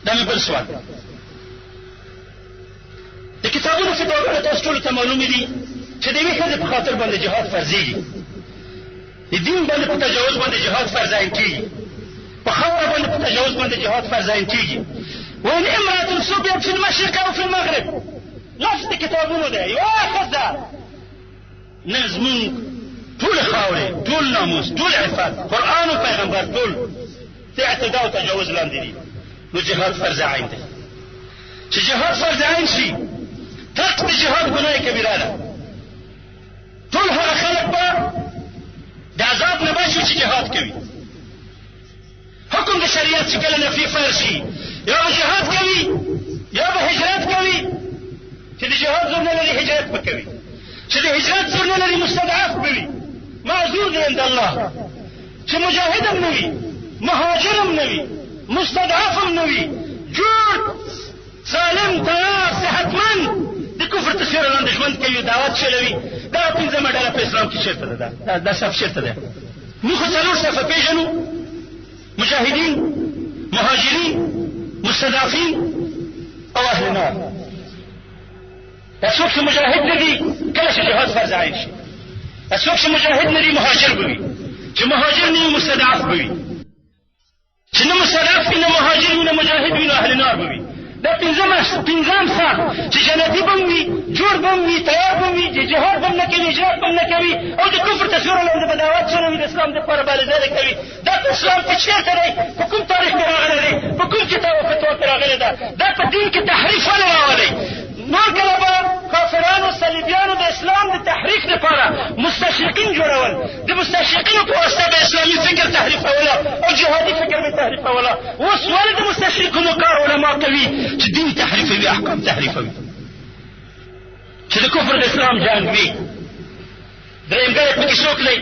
دا مې بل سوال د کتابونو فتواګانو تاسو ټولو ته معلومې دي چې د یوې ښځې په خاطر باندې جهاد فرضېږي د دین باندې په تجاوز باندې جهاد فرض عین کېږي په خاوره باندې په تجاوز باندې جهاد فرض عین کېږي وإن امرأة سبيت في المشرق أو في المغرب لفظ د کتابونو دی یوه ښځه نه زمونږ ټول خاورې ټول ناموس ټول عفت قرآن او پیغمبر ټول د اعتدا او تجاوز لاندې دي نو جهاد فرض عین دی چې جهاد فرض عین شي ترک د جهاد ګناه کبیره ده ټول هغه خلک به د عذاب نه بچي چې جهاد کوي حکم د شریعت چې کله نفي فرض شي یا به جهاد کوي یا به هجرت کوي چې د جهاد زور نه لري هجرت به کوي چې د هجرت زور نه لري مستضعف به وي معذور دی عند الله چې مجاهد هم نه وي مهاجر هم نه وي مستضعف هم نه وي جوړ سالم تیار صحتمند د کفر تر سیوري لاندې ژوند کوي دعوت چلوي دا پنځمه ډله په اسلام کې چېرته ده دا صف چېرته ده موږ خو څلور صفه پېژنو مجاهدین مهاجرین مستضعفین او اهل نار دا څوک چې مجاهد نه دي کله چې جهاد فرض عین شي دا څوک چې مجاهد نه دي مهاجر به وي چې مهاجر نه وي مستضعف به وي چې نه مستضعف وي نه مهاجر وي نه مجاهد وي نه اهل نار به وي دا پنځم صف چې جنتي به وي جوړ به وي تیار به وي چې جهاد به نه کوي هجرت به نه کوي او د کفر ته سیوری لاندې به دعوت چلوي د اسلام دپاره مبارزه کوي دا په اسلام کې چېرته دی په کوم تاریخ کې راغلی دی په کوم کتاب او فتوا کې راغلی ده دا په دین کې تحریف ولې راغلی نور کله به کافرانو صلیبیانو د اسلام د تحریک لپاره مستشرقین جوړول د مستشرقینو په واسطه به اسلامي فکر تحریفوله او جهادي فکر به تحریفوله اوس ولې د مستشرقینو کار علما کوي چې دین تحریفوي احکام تحریفوي چې د کفر د اسلام جنګ وي درېیمګړی پکې څوک دی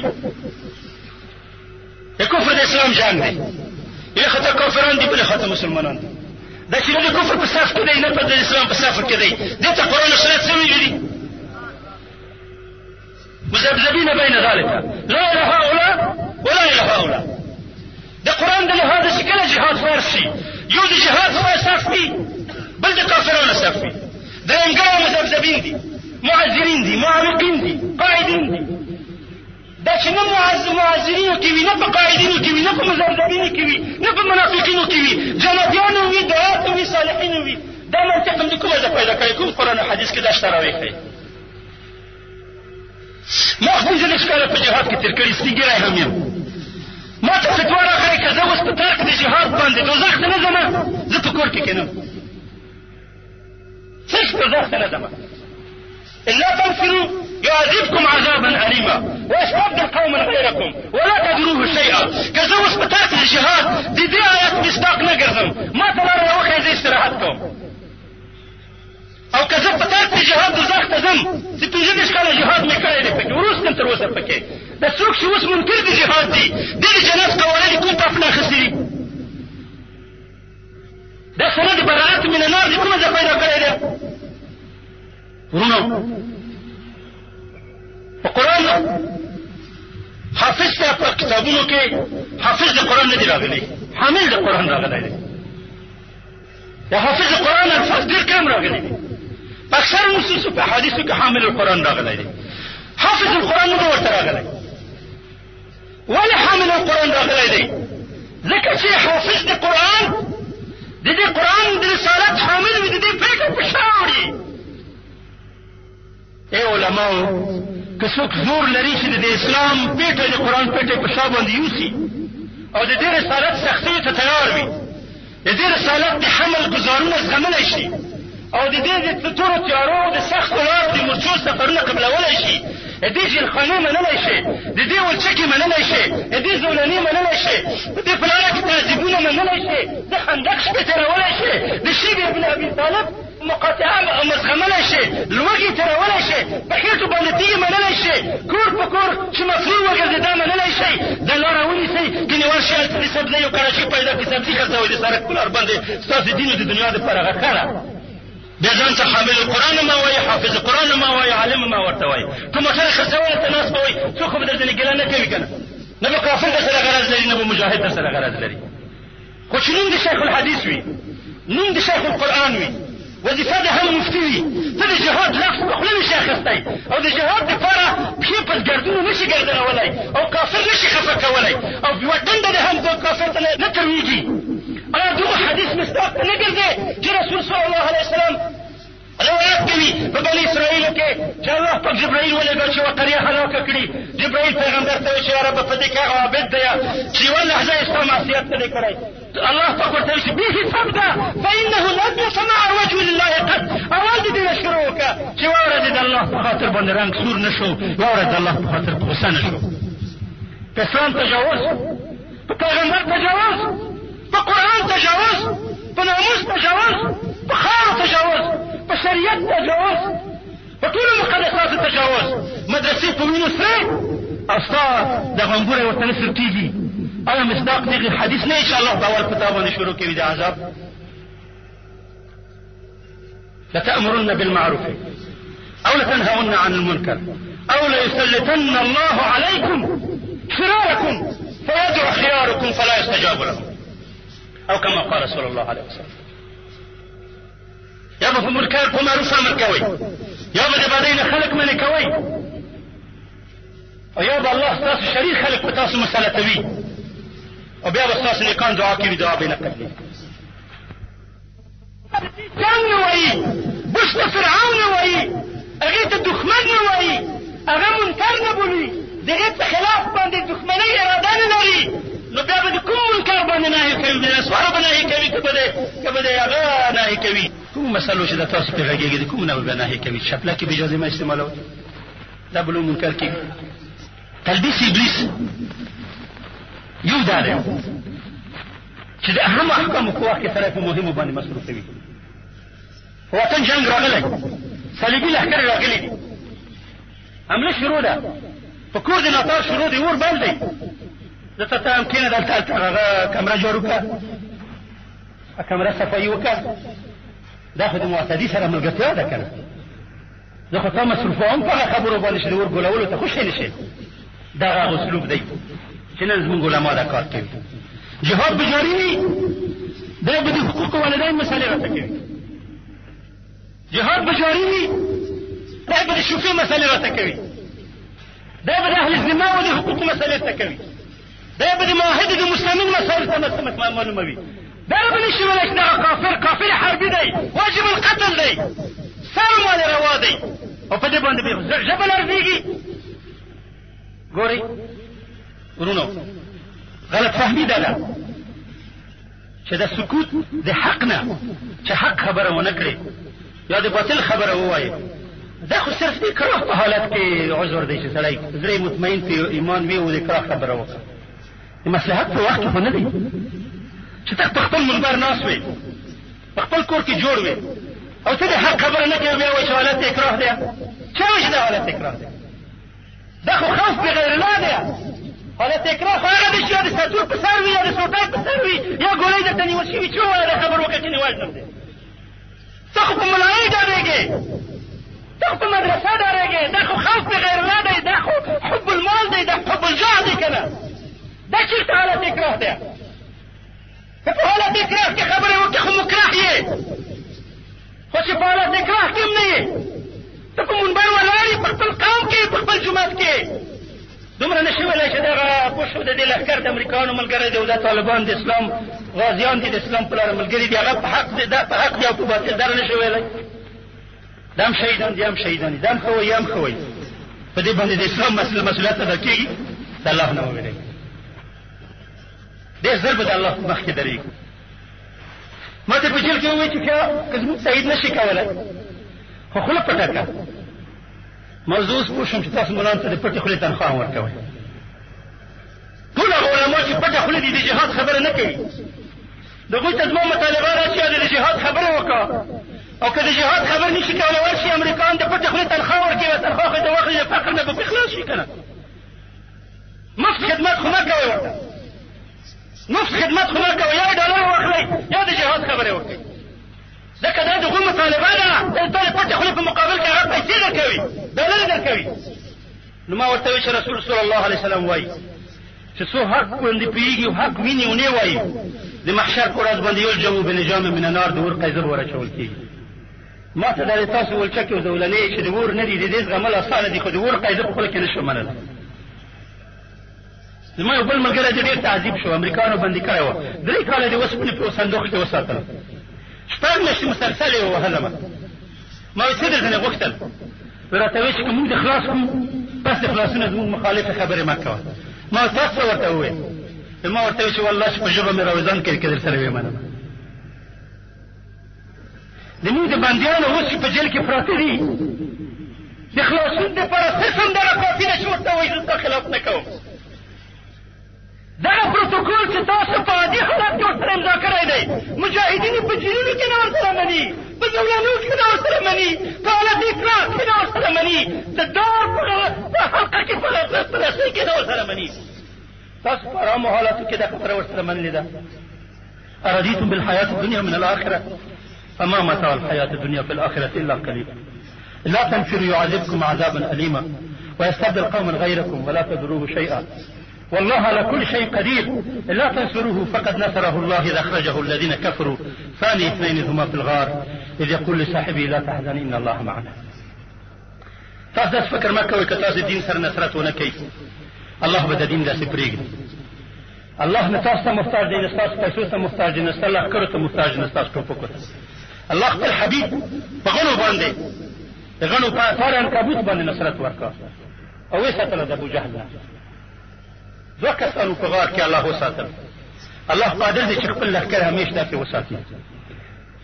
د کفر د اسلام جنګ دی یوې خطه کافران دي بلې خطه مسلمانان دي دا چې نه د کفر په صف کې دی نه په د اسلام په صف کې دی دې ته قرآن او سنت څه ویلي دي مذبذبین بین ذلک لا اله هؤلاء ولا اله هؤلاء د قرآن د لحاظه چې کله جهاد فرض شي یو د جهاد صف وي بل د کافرانو صف وي درېیمګړی مذبذبین دي معذرین دي معوقین دي قاعدین دي دا چې نه معذرینو کې وي نه په قاعدینو کې وي نه په مذبذبینو کې وي نه په منافقینو کې وي جنتیانو وي دعاتو وي صالحینو وي دا منطق هم د کومه ځای پیدا کوي کوم قرآن او حدیث کې دا شته راویښی ما خو 15 کاله په جهاد کې تېر کړي سپین ږیری هم یم ما ته فتوا راغلی که زه اوس په ترک د جهاد باندې دوزخ ته نه ځمه زه په کور کې کېنم هیڅ دوزخ ته نه ځمه إلا تنفروا يعذبكم عذابا أليما ويستبدل قوما غيركم ولا تدروه شيئا كزوس بتاعت الجهاد دي آيات مصداق نقرزم ما ترى وخي زي استراحتكم او كذب بتاعت الجهاد دوزاخ تزم ستنجد اشكال جهاد مكاية لفكي وروس كنت روسا فكي دا سوك شوس منكر دي جهاد دي جنات قوالي كنت افنا خسري دا سند براءات من النار دي كما زفايدا قريدا ورونو په قرآن حافظ ته په کتابونو کې حافظ د قرآن نه دی راغلی حامل د قرآن راغلی دی د حافظ د قرآن الفاظ ډېر کم راغلی دي په اکثر نصوصو په حدیثو کې حامل القرآن راغلی دی حافظ القرآن نه ورته راغلی ولې حامل القرآن راغلی دی ځکه چې حافظ د قرآن د دې قرآن د رسالت حامل وي د دې فکر په شا وړي ای علماو که څوک زور لري چې د اسلام پیټه د قرآن پیټه په شا باندې یوسي او د دې رسالت سختیو ته تیار وي د دې رسالت د حمل ګزارونه زغملی شي او د دې د تورو تیارو د سختو لارو د مرچو سفرونه قبلولی شي د دې جلخانې منلی شي د دې ولچکې منلی شي د دې زولنې منلی شي د دې په لاره کې تعذیبونه منلی شي د خندق شپې تېرولی شي د شیب ابن ابي طالب مقاطعه مزغملی شي لوږې تېرولی شي په خېټو باندې تیږې منلی شي کور په کور چې مفرور وګرځي دا منلی شي دا لاره ونیسئ ګنې ورشئ هلته د سبزۍ او کراچۍ پیدا کړي سبزي خرڅوئ د سړک په لار باندې ستاسو دین او د دنیا دپاره ښه ده بیا ځان ته حامل قرآن ما وایي حافظ قرآن ما وایي عالم ما ورته وایي که موټر خرڅوئ هلته ناست به وایي څوک خو به درته ګیله نه کوي که نه نه به کافر در سره غرض لري نه به مجاهد در سره غرض لري خو چې نوم د شیخ الحدیث وي، نوم د شیخ القرآن وي، وظیفه د هم مفتي وي، ته د جهاد لفظ په خوله نشي اخیستی او د جهاد دپاره پښې په ګردونو نشي ګرځولای او کافر نشي خفه کولی او یوه ډنډه د هم کافر ته نه ترویږي. ایا دغه حدیث مصداق ته نه ګرځې چې رسول صلی الله علیه وسلم روایت کوي په بني اسرائیلو کې چې الله پاک جبرائیل ولېږه چې یوه قریه هلاکه کړي. جبرائیل پیغمبر ته وایي چې یا ربه په دې کې هغه عابد دی چې یوه لحظه یې ستا معصیت نه دی کړی. الله پاک ورته وایي چې به صدقه فانه لم يسمع وجه لله قط. اول دې دې شروع وکړه چې یوه ورځ د الله په خاطر باندې رنګ سور نه شو، یوه ورځ د الله په خاطر په غصه نه شو. په اسلام تجاوز، په پیغمبر تجاوز، په قرآن تجاوز، په ناموس تجاوز، په خاورو تجاوز، په شریعت تجاوز، په ټولو مقدساتو تجاوز. مدرسې په وینو سرې او ستا دغه انګوری ورته نه سر کېږي. آیا مصداق دغه حدیث نه چې الله به اول په تا باندې شروع کوي د عذاب؟ لتأمرن بالمعروف او لتنهون عن المنكر او ليسلطن الله عليكم شراركم فيدعو خياركم فلا يستجاب لهم او كما قال صلى الله عليه وسلم. یا به په منکر په معروف امر کوئ، یا به د بدۍ نه خلک منې کوئ، او یا به الله ستاسو شریر خلک په تاسو مسلطوي او بیا به ستاسو نیکان دعا کوي، دعا به نه قبلېږي. جنګ نه وایي، بوش ته فرعون نه وایي، هغې ته دښمن نه وایي، هغه منکر نه بولي، د هغې په خلاف باندې دښمنۍ اراده نه لري، نو بیا به د کوم منکر باندې نهي کوي؟ د نسوارو به نهي کوي که به د هغه نهي کوي؟ کوم مسلو چې د تاسو پرې غږېږي د کوم نه به نهي کوي؟ چپلکې به اجازې مه استعمالوئ، دا به لوی منکر کېږي. تلبیس ابلیس یو دا دی چې د اهمو احکامو په وخت کې سړی په مهمو باندې مصروفوي. په وطن جنګ راغلی، صلیبي لښکرې راغلي دي، حمله شروع ده، په کور د ناتار شروع دی، اور بل دی. دته ته هم کېنه دلته هغه کمره جارو کړه، کمره صفایي وکړه. دا خو د معتدي سره ملګرتیا ده که نه؟ زه خو تا مصروفوم په هغه خبرو باندې چې د اور ګلولو ته خوشی نه شي. دغه اسلوب دی چې نن زموږ علما دا کار کوي. جهاد به جاري وي، دی به د حقوق والدین مسلې راته کوي. جهاد به جاري وي، دی به د شوفي مسلې راته کوي. دی به د اهل ذمه او د حقوقو مسلې ته کوي. دی به د معاهدې د مسلمین مسایل ته معلوموي. دا به نشي ویلی چې دغه کافر حربي دی، واجب القتل دی، سر باندې روا دی، او په دې باندې به ژبه لرزېږي. ګورئ ورونو، غلط فهمي دا ده چې د سکوت د حق نه چې حق خبره ونه کړي یا د باطل خبره ووایي، دا خو صرف د اکراه په حالت کې عذر دی چې سړی زړه مطمئن په ایمان وي او د اکراه خبره وکړه. د مصلحت په وخت کې خو نه دی چې ته په خپل منبر ناست وې، په خپل کور کې جوړ وې او ته د حق خبره نه کوې، بیا وایي چې حالت اکراه دی. چا وایي چې دا حالت اکراه دی؟ دا خو خوف بغیر الله دی. حالت اکراه خو هغه دی چې یا د ساتور په سر وي یا د سوټۍ په سر وي یا ګولۍ درته نیول شوي چې ووایه دا خبر وکړه چې نیوژنم دی. ته خو په ملایۍ ډارېږې، ته خو په مدرسه ډارېږې. دا خو خوف بغیر الله دی، دا خو حب المال دی، دا حب الجاه دی که نه؟ دا چېرته حالت اکراه دی؟ که په حالت اکراه کې خبرې وکړې خو مکرح یې، خو چې په حالت اکراه کې هم نه یې، ته په منبر ولاړ یې، په خپل قوم کې، په خپل جومات کې. دومره نشي ویلی چې دغه پوه شو د دې لښکر د امریکایانو ملګری دی او دا طالبان د اسلام غازیان دي، د اسلام په لاره ملګري دي، هغه په حق دی، دا په حق دی او په باطل. دا نشي ویلی. دا هم شهیدان دي، هم شهیدان دي، دا هم ښه وایي، هم ښه وایي. په دې باندې د اسلام مسؤلیت ادا کېږي، د الله نه وویلی. ډېر ژر به د الله مخکې درېږي. ما ته په جیل کې ووایي چې که زموږ تایید نه شي کولی خو خوله پټه کړه. ما زه اوس پوه شم چې تاسو ملانو ته د پټې خولې تنخواه ورکوئ. ټول هغه علما چې پټه خولې دي د جهاد خبره نه کوي، د هغوی ته زما مطالبه ده چې د جهاد خبره وکړه، او که د جهاد خبر نشي کولی ورشي امریکایان د پټې خولې تنخواه ورکوي، تنخواه خو ته واخلي، د فقر نه به په خلاص شي که نه؟ مفت خدمت خو مه کوئ ورته، مفت خدمت خو مه کوئ، یا ډالر واخلئ یا د جهاد خبرې وکړئ. ځکه دا د هغوی مطالبه ده، دا د پټې خولې په مقابل کې هغه پیسې درکوي، ډالر درکوي. نو ما ورته وایي چې رسول صلی الله علیه وسلم وایي چې څو حق باندې پوهېږي او حق ویني او نه وایي د محشر په ورځ باندې یلجمو بلجام من النار د اور قیزه به ور اچول کېږي. ما ته دا د تاسو ولچکې او زولنې چې د اور نه دي د دې زغمل اسانه دي خو د اور قیزه په خوله کې نه شو منلی. زما یو بل ملګری دی ډېر تعذیب شو، امریکانو بندي کړی وه، 3 کاله د اوسپنې په صندوق کې وساتله، 6 میاشتې مسلسل یې ووهلمه. ما وایي څه درته نه غوښتل؟ راته وایي چې که مونږ د خلاص کړو بس د خلاصونه زمونږ مخالفې خبرې مه کوه. ما تاسو ورته وویل، ما ورته وایي چې والله چې په ژبه مې راوزان کوي که در سره ویې منم. زمونږ د بندیانو اوس چې په جیل کې پراته دي د خلاصون دپاره څه سندره کافي ده چې ورته وایي زه ستا خلاف نه کوم. دغه پروتوکول چې تاسو په عادي حالت کې ورسره امضا کړی دی، مجاهدین په جیلونو کې نه ورسره مني، په زولانو کې نه ورسره مني، په حالت اکراه کې نه ورسره مني، د دار په حلقه کې په رسۍ کې نه ورسره مني. تاسو په ارامو حالاتو کې دا خبره ورسره منلې ده. اردیتم بالحیات الدنیا من الاخره فما متاع الحیات الدنیا في الاخره الا قلیل. لا تنفروا يعذبكم عذابا أليما ويستبدل قوما غيركم ولا تضروه شيئا والله على كل شيء قدير. لا تنصروه فقد نصره الله إذا أخرجه الذين كفروا ثاني اثنين هما في الغار إذ يقول لصاحبه لا تحزن إن الله معنا. تاسو داس فکر مه کوئ که تاسو دین سره نصرت ونه کوئ الله به د دین داسې پرېږدي. الله نه تاسو ته محتاج دی، نه ستاسو پیسو ته محتاج دی، نه ستاسو لښکرو ته محتاج دی، نه ستاسو ټوپکو ته. الله خپل حبیب په غڼو باندې د غڼو په اثار عنکبوت باندې نصرت ورکړه او وساتله د ابوجهل نه. 2 کسانو په غار کې الله وساتل. الله قادر دی چې خپل لښکر همیشه داسې وساتي.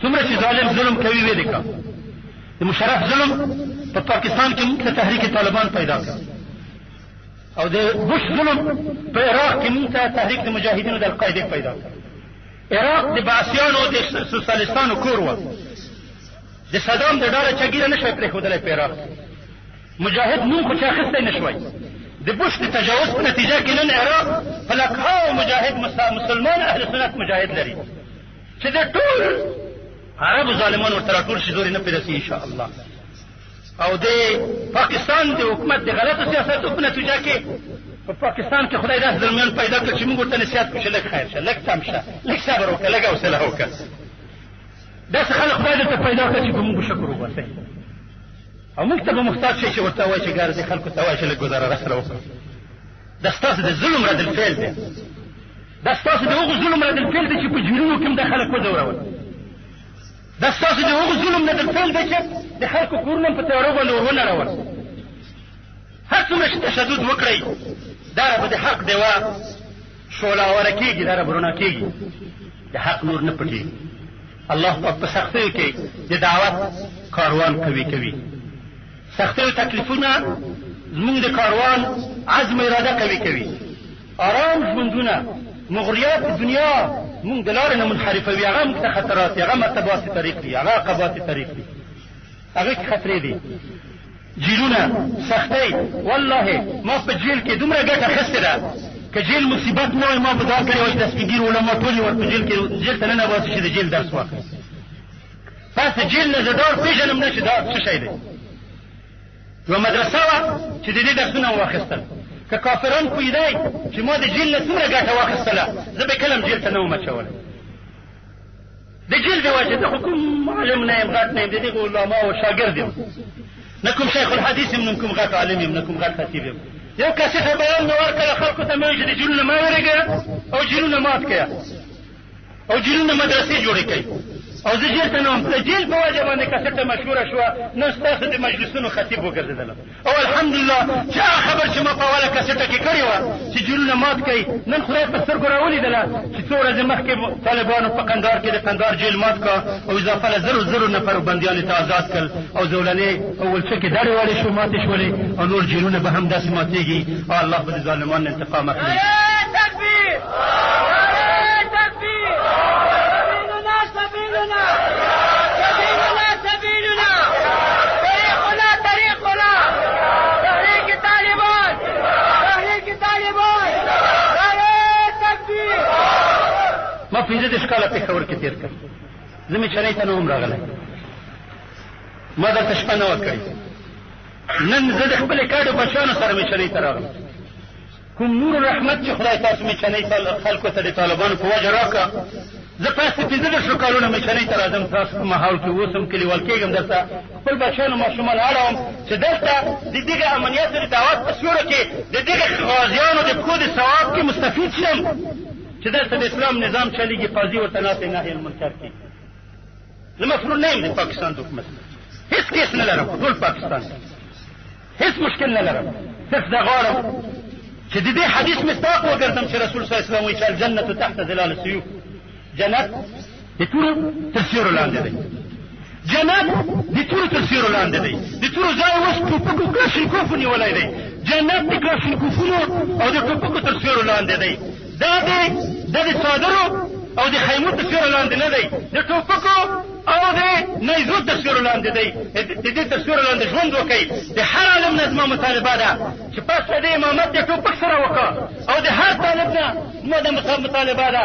څومره چې ظالم ظلم کوي ویې دې کړه. د مشرف ظلم په پاکستان کې موږ ته تحریک طالبان پیدا کړ او د بوش ظلم په عراق کې موږ ته تحریک د مجاهدینو د القاعدې پیدا کړ. عراق د بعثیانو د سوسیالیستانو کور وه. د صدام د ډاره چاګیره نه شوی پرېښودلی په عراق. مجاهد نوم خو چې اخیستی نه شوی. د بوش د تجاوز په نتیجه کې نن عراق په لکهاو مجاهد مسلمان اهل سنت مجاهد لري چې د ټول عربو ظالمان ورته راټول شي زور یې نه پرې رسي انشاءالله. او د پاکستان د حکومت د غلطو سیاستو په نتیجه کې په پاکستان کې خدای داسې ظلمیان پیدا کړل چې موږ ورته نصیحت کړو چې لږ خیر شه، لږ تم شه، لږ صبر وکړه، لږ حوصله وکړه. داسې خلک خدای درته پیدا کړه چې په موږ شکر وباسئ او موږ ته به محتاج شئ چې ورته وایي چې ګاره دې خلکو ته وایي چې لږ ګزاره راسره وکړه. دا ستاسو د ظلم ردالفعل دی. دا ستاسو د هغو ظلم ردالفعل دی چې په جیلونو کې هم دا خلک وځورول. دا ستاسو د هغو ظلم ردالفعل دی چې د خلکو کورونه په تیارو باندې ور ونړول. هر څومره چې تشدد وکړئ دا به د حق دیوه شعلهواره کېږي، دا به رڼا کېږي، د حق نور نه پټېږي. الله پاک په سختیو کې د دعوت کاروان قوي کوي. سختیو تکلیفونه زمونږ د کاروان عزم اراده قوي کوي. آرام ژوندونه مغریات دنیا مونږ د لارې نه منحرفوي. هغه موږ ته خطرات دي، هغه مرتبات طریق دي، هغه عقبات طریق دي، هغه کې خطرې دي. جیلونه سختۍ والله ما په جیل کې دومره ګټه اخیستې ده که جیل مصیبت نه وای ما به دا کړې وای چې د سپین ږیرو علما ټول یې ور په جیل کې جیل ته ننباسي چې د جیل درس واخلي. پس د جیل نه زه ډار پېژنم نه چې دا څه شی دی. یوه مدرسه وه چې د دې درسونه مو واخیستل. که کافران پوهېدی چې ما د جیل نه څومره ګټه واخیستله زه به کله هم جیل ته نه وم اچولی. د جیل د وجې زه خو کوم عالم نه یم، غټ نه یم، د دغو علماو شاګرد یم، نه کوم شیخ الحدیث یم، نه کوم غټ عالم یم، نه کوم غټ خطیب یم. یو کاسټه بیان مې ورکړه خلکو ته مې وایي چې د جیلونه مه وېرېږه او جیلونه مات کړه او جیلونه مدرسې جوړې کړئ او زه جیل ته نه وم. د جیل په وجه باندې کاسټه مشهوره شوه، نن ستاسو د مجلسونو خطیب وګرځېدلم او الحمدلله چې هغه خبر چې ما په اوله کاسټه کې کړې وه چې جیلونه مات کړئ نن خدای په سترګو راولیدله چې څو ورځې مخکې طالبانو په قندهار کې د قندهار جیل مات کړه او اضافه له 0 نفرو بندیانو ته آزاد کړل او زولنې او ولچکې دړې واړې شو ماتې شولې او نور جیلونه به هم داسې ماتېږي او الله به د ظالمانو انتقام اخلي. تکبیر تکبیر سبيلنا سبيلنا طريقنا طريقنا تحريك طالبان تكبير. ما پنځه دېرش کاله پېښور کې تېر کړ. زه مې چنۍ ته نه وم راغلی، ما دلته شپه نه وه کړې. نن زه د خپلې کاډو بچیانو سره مې چنۍ ته راغلم کوم نور رحمت چې خدای تاسو میچنۍ خلکو ته د طالبانو په وجه راکړه. زه پاسې 15 کالونه میچنۍ ته راځم، تاسو په ماحول کې اوسم، کلیوال کېږم، دلته خپل بچیان او ماشومان اړوم چې دلته د دغه امنیت د دعوت په سیوره کې د دغه غازیانو د پښو د ثواب کې مستفید شم چې دلته د اسلام نظام چلېږي، قاضي ورته ناست دی نهي المنکر کې. زه مفرور نه یم د پاکستان د حکومت، هېڅ کیس نه لرم په ټول پاکستان کې، هېڅ مشکل نه لرم. صرف زه غواړم چې د دې حدیث مصداق وګرځم چې رسول صلی الله علیه وسلم وایي چې الجنة تحت ظلال السیوف، جنت د تورو تر سیورو لاندې دی، جنت د تورو تر سیورو لاندې دی. د تورو ځای اوس ټوپکو کلاشینکوفو نیولی دی، جنت د کلاشینکوفونو او د ټوپکو تر سیورو لاندې دی. دا د څادرو او د خیمو تر سیورو لاندې نه دی، د ټوپکو او د نیزو تر سیورو لاندې دی. د دې تر سیورو لاندې ژوند وکړئ. د هر عالم نه زما مطالبه ده چې پس د دې امامت د ټوپک سره وکړه، او د هر طالب نه زما د مطالبه ده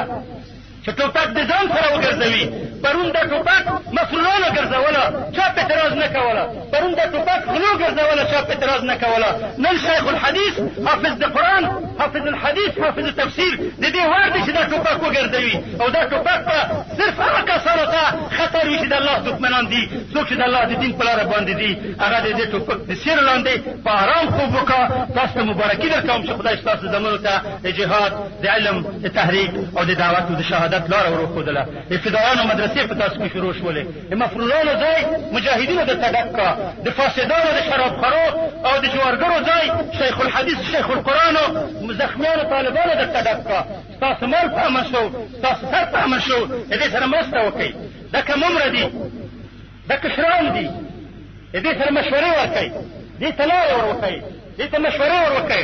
چې ټوپک د ځان سره وګرځوي. پرون دا ټوپک مسلمانانو ګرځوله، چا په اعتراض نه کوله. پرون دا ټوپک غلو ګرځوله، چا په اعتراض نه کوله. نن شیخ الحدیث، حافظ د قرآن، حافظ الحدیث، حافظ التفسیر د دې وړ دی چې دا ټوپک وګرځوي، او دا ټوپک به صرف هغه کسانو ته خطر وي چې د الله دښمنان دي. څوک چې د الله د دین په لاره باندې دي، هغه د دې ټوپک د سیوري لاندې په ارام خوب وکړه. تاسو ته مبارکي درکوم چې خدای ستاسو زمنو ته د جهاد، د علم، د تحریک او د دعوت او د شهادت لاره وروښودله. ابتدایانو مدرسې په تاسو کې شروع شولې، د مفرورانو ځای مجاهدینو درته ډک کړه، د فاسدانو، د شرابخورو او د جوارګرو ځای شیخ الحدیث، شیخ القرآنو، زخمیانو طالبانو درته ډک کړه. ستاسو مال په امن شو، ستاسو سر په امن شو. د دې سره مرسته وکړئ. دا که ممره دي، دا کشران دي، د دې سره مشورې ورکړئ، دې ته لارې ور وښئ، دې ته مشورې ور وکړئ.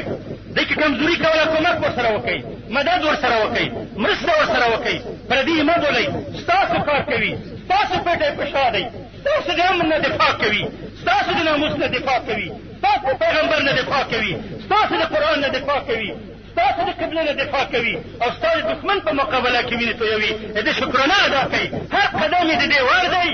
دې کې کمزوري کوله کومک ورسره وکړئ، مدد ورسره وکړئ، مرسته ورسره وکړئ. پردي مه بولئ. ستاسو کار کوي، ستاسو پیټه په شا دی، ستاسو د امن نه دفاع کوي، ستاسو د ناموس نه دفاع کوي، ستاسو پیغمبر نه دفاع کوي، ستاسو د قرآن نه دفاع کوي، ستاسو د قبله نه دفاع کوي، او ستاسو د دښمن په مقابله کې وینې تویوي. د دې شکرانه ادا کوئ. هر قدم یې د دې وړ دی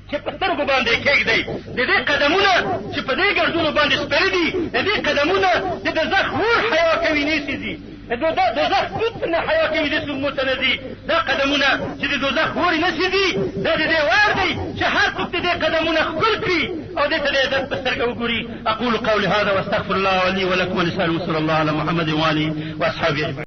چې په سترګو باندې کېږدئ. د دې قدمونه چې په دې ګردونو باندې سپري دي، د دې قدمونه د دوزخ اور حیا کوي، نیسي دي. دوزخ دوت نه حیا کوي، دې څوک موته نه دي. دا قدمونه چې د دوزخ اور نسي دي، دا د دې وار دی چې هر څوک د دې قدمونه ښکل کړي او دې ته د عزت په سترګه وګوري. اقول قولي هذا واستغفر الله لي ولكم ولسائر المسلمين. صلى الله على محمد وآله وأصحابه أجمعين.